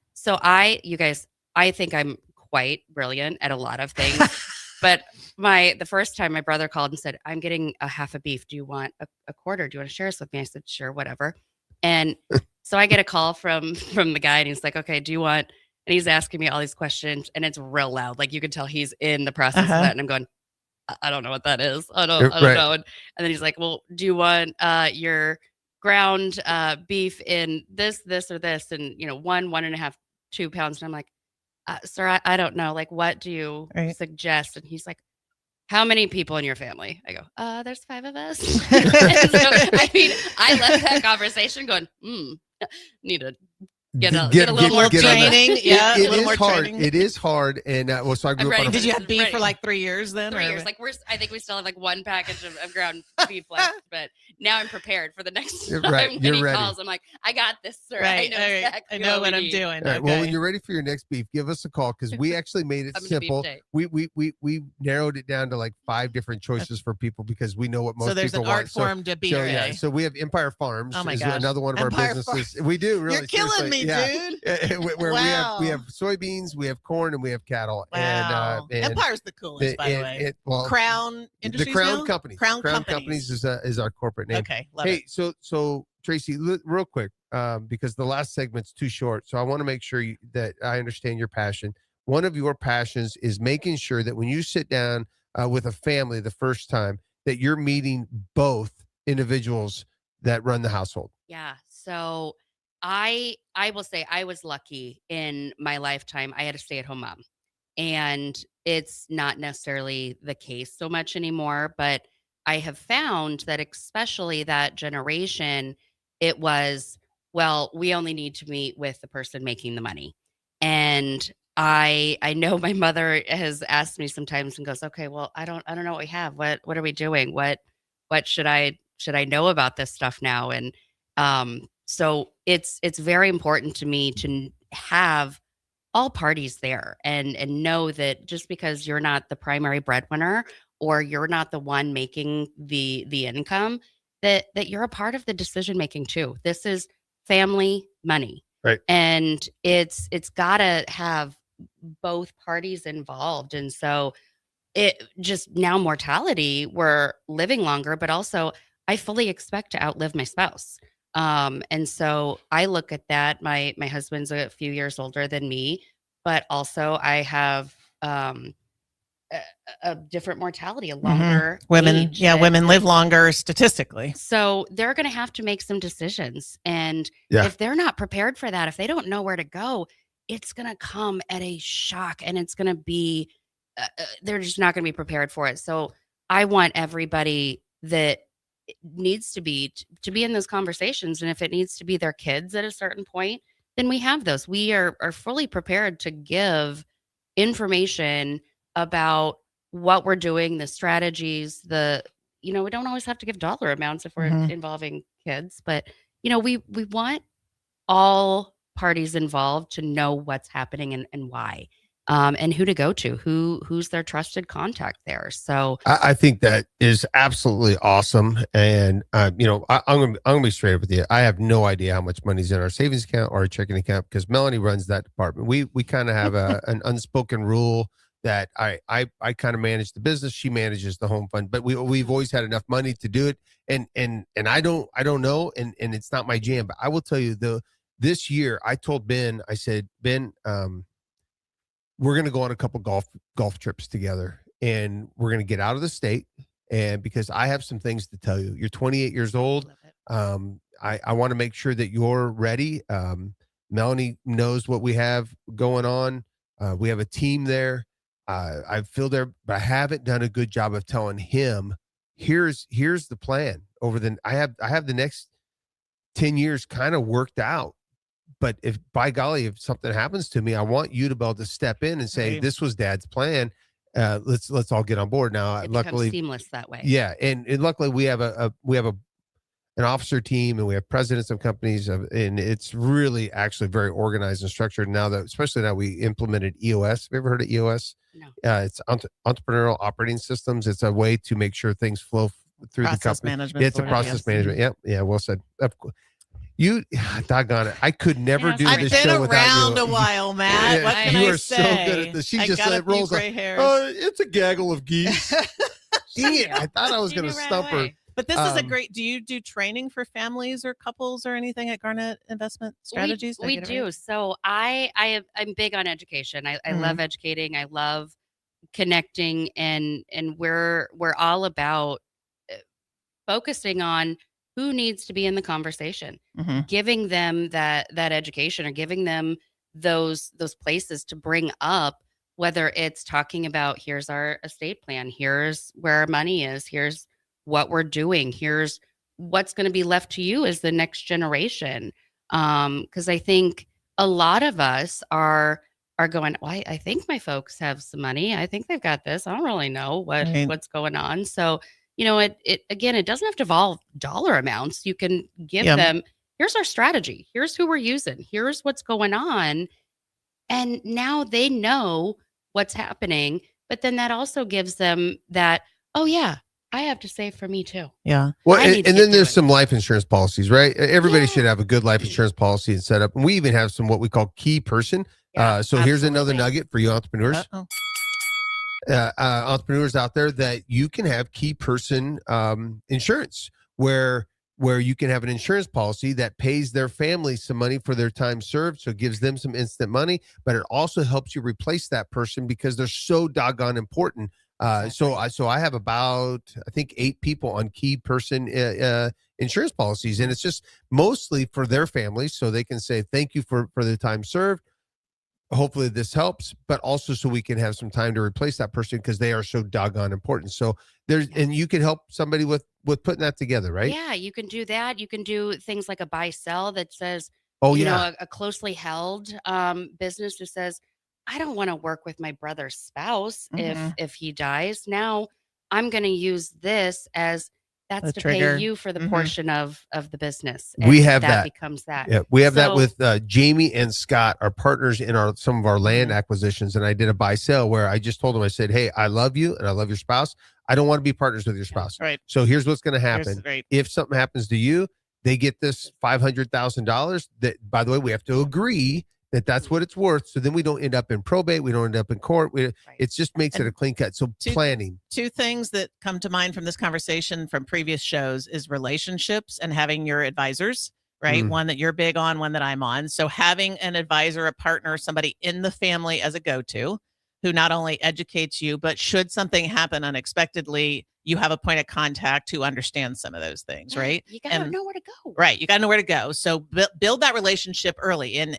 You guys, I think I'm quite brilliant at a lot of things. But the first time my brother called and said, I'm getting a half a beef. Do you want a quarter? Do you want to share this with me? I said, sure, whatever. And so I get a call from the guy, and he's like, okay, do you want, and he's asking me all these questions, and it's real loud. Like you can tell he's in the process of that. And I'm going, I don't know what that is. I don't know. And then he's like, well, do you want your ground beef in this, or this? And 1.5, 2 pounds. And I'm like, sir, I don't know. Like, what do you suggest? And he's like, how many people in your family? I go, there's 5 of us. So, I left that conversation going, need to get a little more training. Yeah, it is hard. It is hard. And so I grew up on Did you have beef for like 3 years then? 3 years. I think we still have like 1 package of ground beef left, but now I'm prepared for the next You're time right, when you're he ready. calls. I'm like, I got this, sir. Right, I know all right, exactly I know what we I'm need." doing. All right, well, when Okay. you're ready for your next beef, give us a call because we actually made it Coming to beef simple. day. We narrowed it down to like 5 different choices for people because we know what most So there's people an art want. form to beef so day. yeah, so we have Empire Farms Oh my is gosh. another one of Empire our businesses. We do really. You're killing seriously, me, yeah. dude. Where Wow. we have soybeans, we have corn, and we have cattle. Wow. And Empire's the coolest, by the way. Crown the Industries Crown now? Companies. Crown Companies is our corporate name. Okay, love hey, it. so Tracy, real quick, because the last segment's too short, so I want to make sure that I understand your passion. One of your passions is making sure that when you sit down with a family the first time, that you're meeting both individuals that run the household. Yeah. So I will say I was lucky in my lifetime. I had a stay-at-home mom. And it's not necessarily the case so much anymore, but I have found that especially that generation, it was, well, we only need to meet with the person making the money. And I know my mother has asked me sometimes and goes, "Okay, well, I don't know what we have. What are we doing? What should I know about this stuff now?" And so it's very important to me to have all parties there and know that just because you're not the primary breadwinner or you're not the one making the income, that you're a part of the decision making too. This is family money. Right. And it's got to have both parties involved. And so it just now mortality, we're living longer, but also I fully expect to outlive my spouse. And so I look at that. My husband's a few years older than me, but also I have a different mortality, a longer women. age Yeah, that- women live longer statistically. So they're going to have to make some decisions. And Yeah. if they're not prepared for that, if they don't know where to go, it's going to come at a shock and it's going to be, they're just not going to be prepared for it. So I want everybody that needs to be in those conversations. And if it needs to be their kids at a certain point, then we have those. We are fully prepared to give information about what we're doing, the strategies, we don't always have to give dollar amounts if we're involving kids, but we want all parties involved to know what's happening and why, and who to go to, who's their trusted contact there. So I think that is absolutely awesome. And, I'm going to be straight up with you. I have no idea how much money's in our savings account or our checking account because Melanie runs that department. We kind of have an unspoken rule that I kind of manage the business. She manages the home fund, but we've always had enough money to do it. And I don't know. And it's not my jam, but I will tell you this year I told Ben, I said, Ben, we're going to go on a couple golf trips together and we're going to get out of the state. And because I have some things to tell you, you're 28 years old. I want to make sure that you're ready. Melanie knows what we have going on. We have a team there. I feel there, but I haven't done a good job of telling him, here's the plan I have the next 10 years kind of worked out. But if by golly, if something happens to me, I want you to be able to step in and say, this was Dad's plan. Let's all get on board now. it Luckily, becomes seamless that way. yeah. And luckily we have an officer team and we have presidents of companies and it's really actually very organized and structured now especially now we implemented EOS. Have you ever heard of EOS? No. It's entrepreneurial operating systems. It's a way to make sure things flow through the company. Management. It's a process management. Yep. Yeah. Well said. You, doggone it. I could never do I've this been show without around you. a while, Matt. Yeah, What can you I are say? so good at this. She I just got a few rolls gray like, hairs. it's a gaggle of geese. Dang it. I thought I was going to stump her. But this is a great. Do you do training for families or couples or anything at Garnett Investment Strategies? We do. So I'm big on education. I love educating. I love connecting, and we're all about focusing on who needs to be in the conversation, giving them that education or giving them those places to bring up, whether it's talking about here's our estate plan, here's where our money is, here's what we're doing, here's what's going to be left to you as the next generation. Because I think a lot of us are going, well, I think my folks have some money. I think they've got this. I don't really know what's going on. So it doesn't have to involve dollar amounts. You can give them, here's our strategy. Here's who we're using. Here's what's going on. And now they know what's happening. But then that also gives them that, oh, yeah, I have to save for me too. Yeah. Well, and then there's some life insurance policies, right? Everybody should have a good life insurance policy and set up. And we even have some what we call key person. So here's another nugget for you entrepreneurs. Entrepreneurs out there, that you can have key person insurance where you can have an insurance policy that pays their family some money for their time served. So it gives them some instant money, but it also helps you replace that person because they're so doggone important. So I have about, I think, 8 people on key person insurance policies, and it's just mostly for their families. So they can say, thank you for the time served. Hopefully this helps, but also so we can have some time to replace that person because they are so doggone important. So and you can help somebody with putting that together, right? Yeah, you can do that. You can do things like a buy sell that says, a closely held business who says, I don't want to work with my brother's spouse if he dies. Now I'm going to use this as that's to pay you for the portion of the business. And we have that becomes that. Yeah, we have that with Jamie and Scott, our partners in some of our land acquisitions. And I did a buy sell where I just told them, I said, hey, I love you and I love your spouse. I don't want to be partners with your spouse. Right. So here's what's going to happen. If something happens to you, they get this $500,000 that, by the way, we have to agree that that's what it's worth. So then we don't end up in probate. We don't end up in court. It just makes it a clean cut. So planning. 2 things that come to mind from this conversation from previous shows is relationships and having your advisors, right? One that you're big on, one that I'm on. So having an advisor, a partner, somebody in the family as a go-to who not only educates you, but should something happen unexpectedly, you have a point of contact who understands some of those things, right? You got to know where to go. Right. You got to know where to go. So build that relationship early. And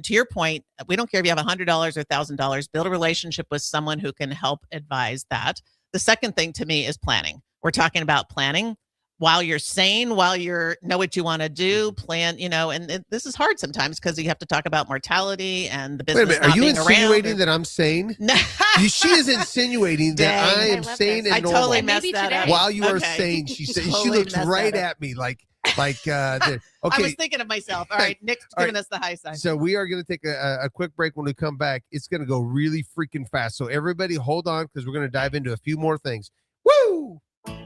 to your point, we don't care if you have $100 or $1,000, build a relationship with someone who can help advise that. The second thing to me is planning. We're talking about planning while you're sane, while you're know what you want to do, plan, and this is hard sometimes because you have to talk about mortality and the business. Wait a minute, are you insinuating that I'm sane? No. She is insinuating that I am sane and normal. I totally messed that up. While you are sane, she said, she looks right at me like okay. I was thinking of myself. All right, Nick's giving us the high sign. So we are going to take a quick break. When we come back, it's going to go really freaking fast. So everybody hold on because we're going to dive into a few more things. Woo!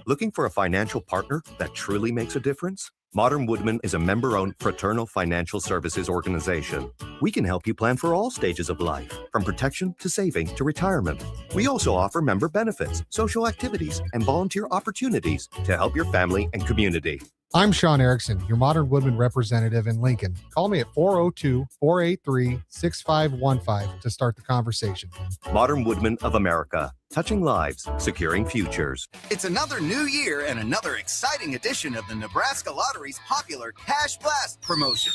Looking for a financial partner that truly makes a difference? Modern Woodman is a member-owned fraternal financial services organization. We can help you plan for all stages of life, from protection to saving to retirement. We also offer member benefits, social activities, and volunteer opportunities to help your family and community. I'm Sean Erickson, your Modern Woodman representative in Lincoln. Call me at 402-483-6515 to start the conversation. Modern Woodman of America, touching lives, securing futures. It's another new year and another exciting edition of the Nebraska Lottery's popular Cash Blast promotion.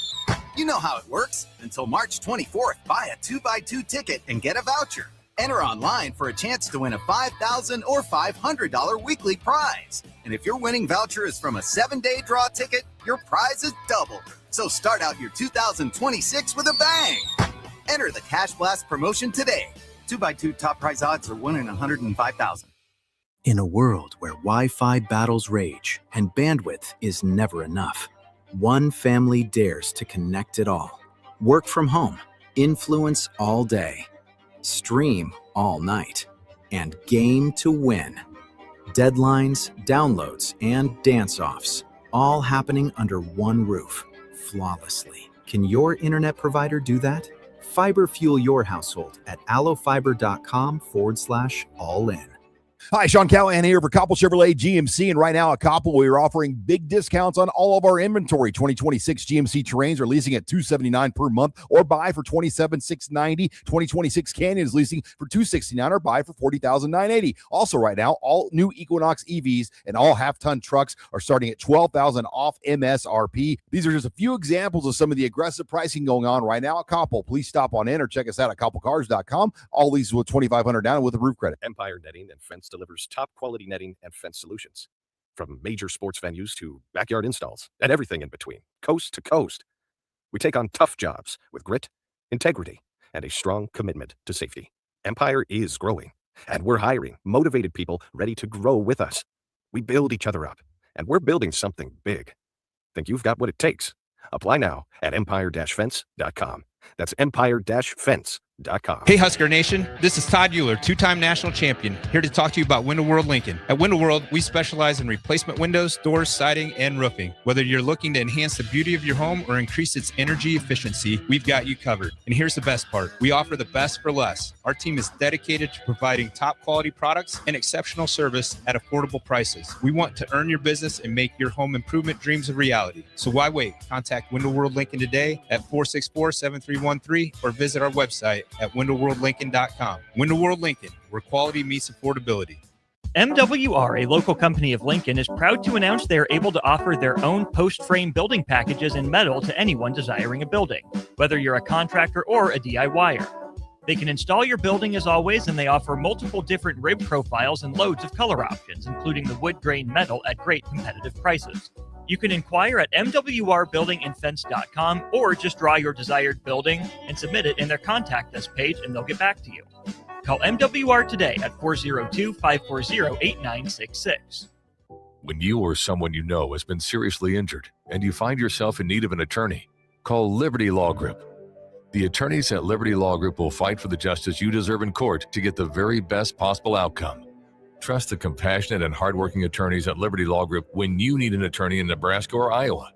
You know how it works. Until March 24th, buy a 2x2 ticket and get a voucher. Enter online for a chance to win a $5,000 or $500 weekly prize. And if your winning voucher is from a 7-day draw ticket, your prize is doubled. So start out your 2026 with a bang. Enter the Cash Blast promotion today. 2x2 top prize odds are 1 in 105,000. In a world where Wi-Fi battles rage and bandwidth is never enough, one family dares to connect it all. Work from home, influence all day, stream all night, and game to win. Deadlines, downloads, and dance-offs, all happening under one roof, flawlessly. Can your internet provider do that? Fiber fuel your household at allofiber.com/all-in. Hi, Sean Callahan here for Koppel Chevrolet GMC. And right now at Koppel, we are offering big discounts on all of our inventory. 2026 GMC Terrains are leasing at $279 per month or buy for $27,690. 2026 Canyons leasing for $269 or buy for $40,980. Also right now, all new Equinox EVs and all half-ton trucks are starting at $12,000 off MSRP. These are just a few examples of some of the aggressive pricing going on right now at Koppel. Please stop on in or check us out at koppelcars.com. All these with $2,500 down and with a roof credit. Empire Netting and Fence delivers top quality netting and fence solutions. From major sports venues to backyard installs and everything in between, coast to coast. We take on tough jobs with grit, integrity, and a strong commitment to safety. Empire is growing, and we're hiring motivated people ready to grow with us. We build each other up, and we're building something big. Think you've got what it takes? Apply now at empire-fence.com. That's empire-fence.com. Hey Husker Nation, this is Todd Euler, two-time national champion, here to talk to you about Window World Lincoln. At Window World, we specialize in replacement windows, doors, siding, and roofing. Whether you're looking to enhance the beauty of your home or increase its energy efficiency, we've got you covered. And here's the best part. We offer the best for less. Our team is dedicated to providing top quality products and exceptional service at affordable prices. We want to earn your business and make your home improvement dreams a reality. So why wait? Contact Window World Lincoln today at 464-7313 or visit our website at windowworldlincoln.com. Window World Lincoln, where quality meets affordability. MWR, a local company of Lincoln, is proud to announce they are able to offer their own post-frame building packages in metal to anyone desiring a building, whether you're a contractor or a DIYer. They can install your building as always, and they offer multiple different rib profiles and loads of color options, including the wood grain metal at great competitive prices. You can inquire at mwrbuildingandfence.com or just draw your desired building and submit it in their contact us page and they'll get back to you. Call MWR today at 402-540-8966. When you or someone you know has been seriously injured and you find yourself in need of an attorney, call Liberty Law Group. The attorneys at Liberty Law Group will fight for the justice you deserve in court to get the very best possible outcome. Trust the compassionate and hardworking attorneys at Liberty Law Group when you need an attorney in Nebraska or Iowa.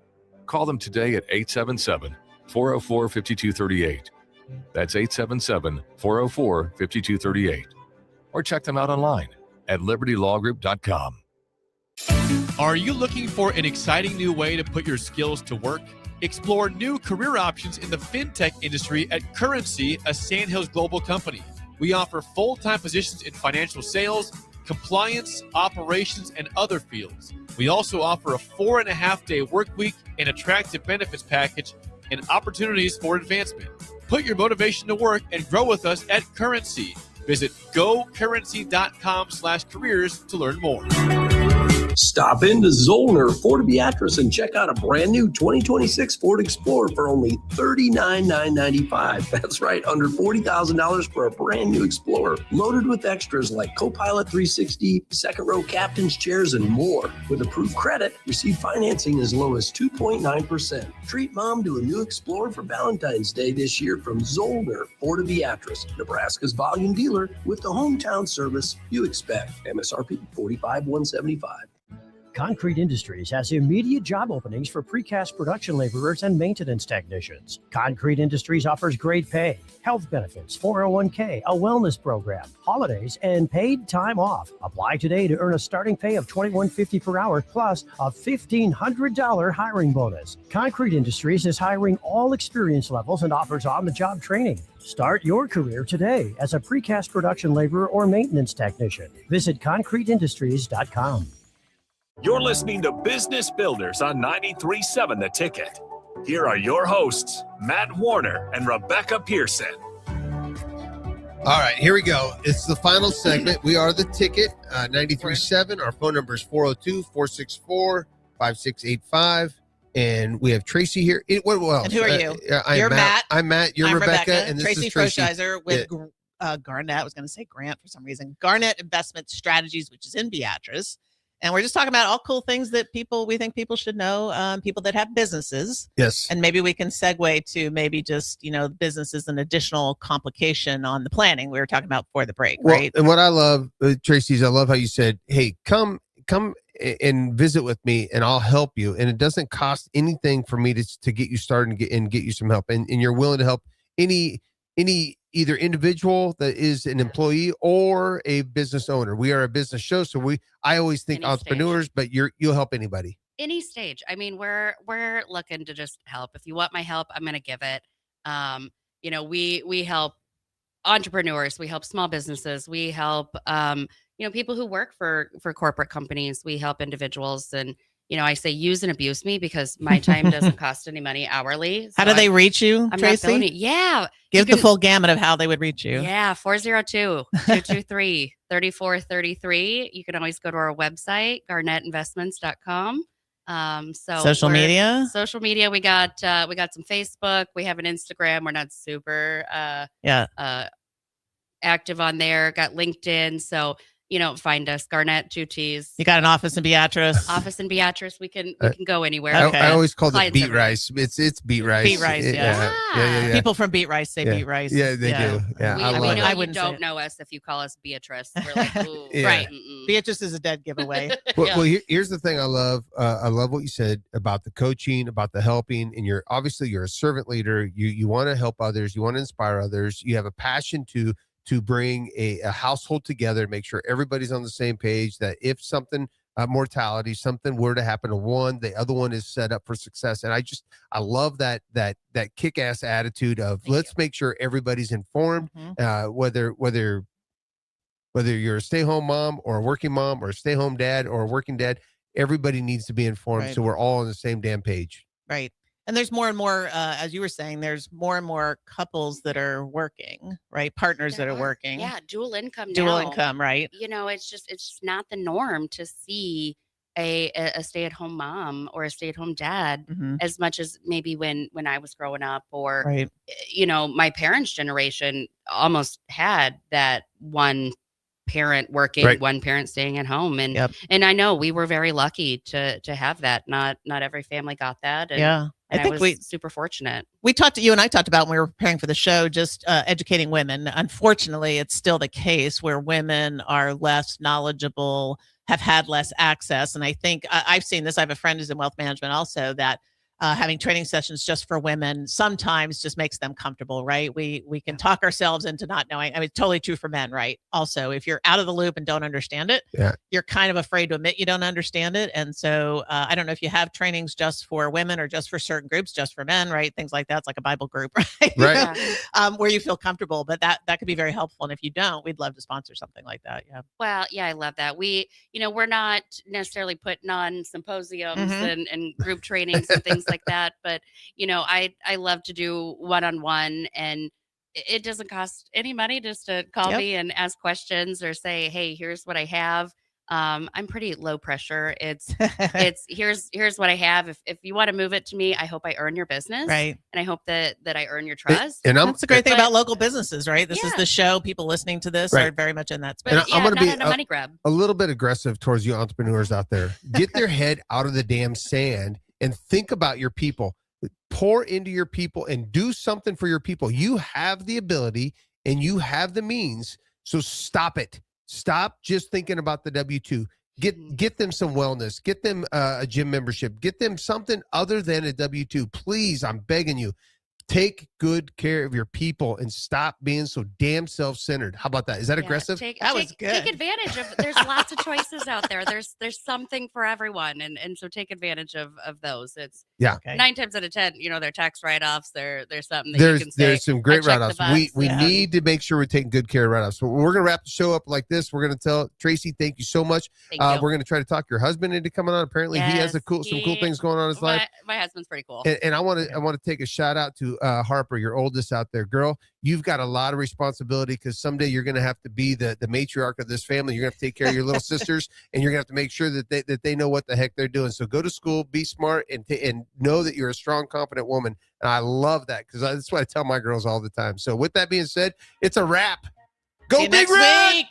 Call them today at 877-404-5238. That's 877-404-5238. Or check them out online at libertylawgroup.com. Are you looking for an exciting new way to put your skills to work? Explore new career options in the fintech industry at Currency, a Sandhills global company. We offer full-time positions in financial sales, compliance, operations, and other fields. We also offer a 4.5-day work week, an attractive benefits package, and opportunities for advancement. Put your motivation to work and grow with us at Currency. Visit gocurrency.com/careers to learn more. Stop into Zollner Ford Beatrice and check out a brand new 2026 Ford Explorer for only $39,995. That's right, under $40,000 for a brand new Explorer, loaded with extras like Copilot 360, second row captain's chairs, and more. With approved credit, receive financing as low as 2.9%. Treat mom to a new Explorer for Valentine's Day this year from Zollner Ford Beatrice, Nebraska's volume dealer with the hometown service you expect. MSRP $45,175. Concrete Industries has immediate job openings for precast production laborers and maintenance technicians. Concrete Industries offers great pay, health benefits, 401k, a wellness program, holidays, and paid time off. Apply today to earn a starting pay of $21.50 per hour plus a $1,500 hiring bonus. Concrete Industries is hiring all experience levels and offers on-the-job training. Start your career today as a precast production laborer or maintenance technician. Visit concreteindustries.com. You're listening to Business Builders on 93.7 The Ticket. Here are your hosts, Matt Warner and Rebecca Pearson. All right, here we go. It's the final segment. We are The Ticket, 93.7. Our phone number is 402-464-5685. And we have Traci here. And who are you? You're Matt. I'm Matt. You're Rebecca. And this Traci is Traci. Froscheiser with Garnett. I was going to say Grant for some reason. Garnett Investment Strategies, which is in Beatrice. And we're just talking about all cool things that we think people should know, people that have businesses. Yes. And maybe we can segue to maybe just, businesses and additional complication on the planning we were talking about before the break, right? And what I love, Traci, is I love how you said, hey, come and visit with me and I'll help you. And it doesn't cost anything for me to get you started and get you some help. And you're willing to help any either individual that is an employee or a business owner. We are a business show, so I always think entrepreneurs, but you'll help anybody. Any stage. I mean, we're looking to just help. If you want my help, I'm going to give it. We help entrepreneurs, we help small businesses, we help people who work for corporate companies, we help individuals. And I say use and abuse me because my time doesn't cost any money hourly. So how do they reach you, Traci? Yeah. Give the full gamut of how they would reach you. Yeah. 402-223-3433. You can always go to our website, garnettinvestments.com. Social media, we got some Facebook. We have an Instagram. We're not super active on there. Got LinkedIn. So, find us. Garnett, 2 T's. You got an office in Beatrice? Office in Beatrice. We can go anywhere. I always called it Clients beet everywhere. rice. It's beet rice. Beet rice, Yeah. People from Beet Rice say Yeah. Beet Rice. Yeah, they do. Yeah, We I love know it. you wouldn't say don't it. know us if you call us Beatrice. We're like, ooh, Yeah. Right. mm-mm. Beatrice is a dead giveaway. Well, here's the thing I love. I love what you said about the coaching, about the helping, and you're a servant leader. You want to help others. You want to inspire others. You have a passion to bring a household together, make sure everybody's on the same page, that if something mortality, something were to happen to one, the other one is set up for success. And I love that kick-ass attitude of let's make sure everybody's informed, whether you're a stay-home mom or a working mom or a stay-home dad or a working dad, everybody needs to be informed. Right. So we're all on the same damn page. Right. And there's more and more, as you were saying, there's more and more couples that are working, right? Partners that are working. Yeah, dual income. Dual now. income, right? It's just not the norm to see a stay-at-home mom or a stay-at-home dad as much as maybe when I was growing up, or Right. My parents' generation almost had that one parent working, Right. one parent staying at home, and I know we were very lucky to have that. Not every family got that. And, Yeah. and I think was super fortunate. You and I talked about when we were preparing for the show, just educating women. Unfortunately, it's still the case where women are less knowledgeable, have had less access. And I think I've seen this. I have a friend who's in wealth management also, that having training sessions just for women sometimes just makes them comfortable, right? We can talk ourselves into not knowing. I mean, it's totally true for men, right? Also, if you're out of the loop and don't understand it, you're kind of afraid to admit you don't understand it. And so I don't know if you have trainings just for women or just for certain groups, just for men, right? Things like that. It's like a Bible group, right? Right. Where you feel comfortable, but that could be very helpful. And if you don't, we'd love to sponsor something like that. Yeah. Well, yeah, I love that. We're not necessarily putting on symposiums and group trainings and things like that. But, I love to do one-on-one, and it doesn't cost any money just to call me and ask questions or say, hey, here's what I have. I'm pretty low pressure. It's here's what I have. If you want to move it to me, I hope I earn your business. Right. And I hope that I earn your trust. That's the great thing about local businesses, right? This is the show. People listening to this are very much in that space. But I'm going to be a money grab. a little bit aggressive towards you entrepreneurs out there. Get their head out of the damn sand and think about your people. Pour into your people and do something for your people. You have the ability and you have the means. So stop it. Stop just thinking about the W-2. Get them some wellness. Get them a gym membership. Get them something other than a W-2. Please, I'm begging you. Take good care of your people and stop being so damn self-centered. How about that? Is that aggressive? That was good. Take advantage of. There's lots of choices out there. There's something for everyone, and so take advantage of those. It's 9 times out of 10, their tax write-offs. There's something that you can say. There's some great check the write-offs. box. We need to make sure we're taking good care of write-offs. So we're gonna wrap the show up like this. We're gonna tell Traci, thank you so much. Thank you. We're gonna try to talk your husband into coming on. Apparently, he has some cool things going on in his life. My husband's pretty cool. And I want to take a shout out to Harper, your oldest out there. Girl, you've got a lot of responsibility because someday you're going to have to be the matriarch of this family. You're going to have to take care of your little sisters, and you're going to have to make sure that they know what the heck they're doing. So go to school, be smart, and know that you're a strong, confident woman. And I love that because that's what I tell my girls all the time. So with that being said, it's a wrap. Go Big Red! Week.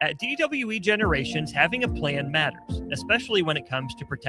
At DWE Generations, having a plan matters, especially when it comes to protecting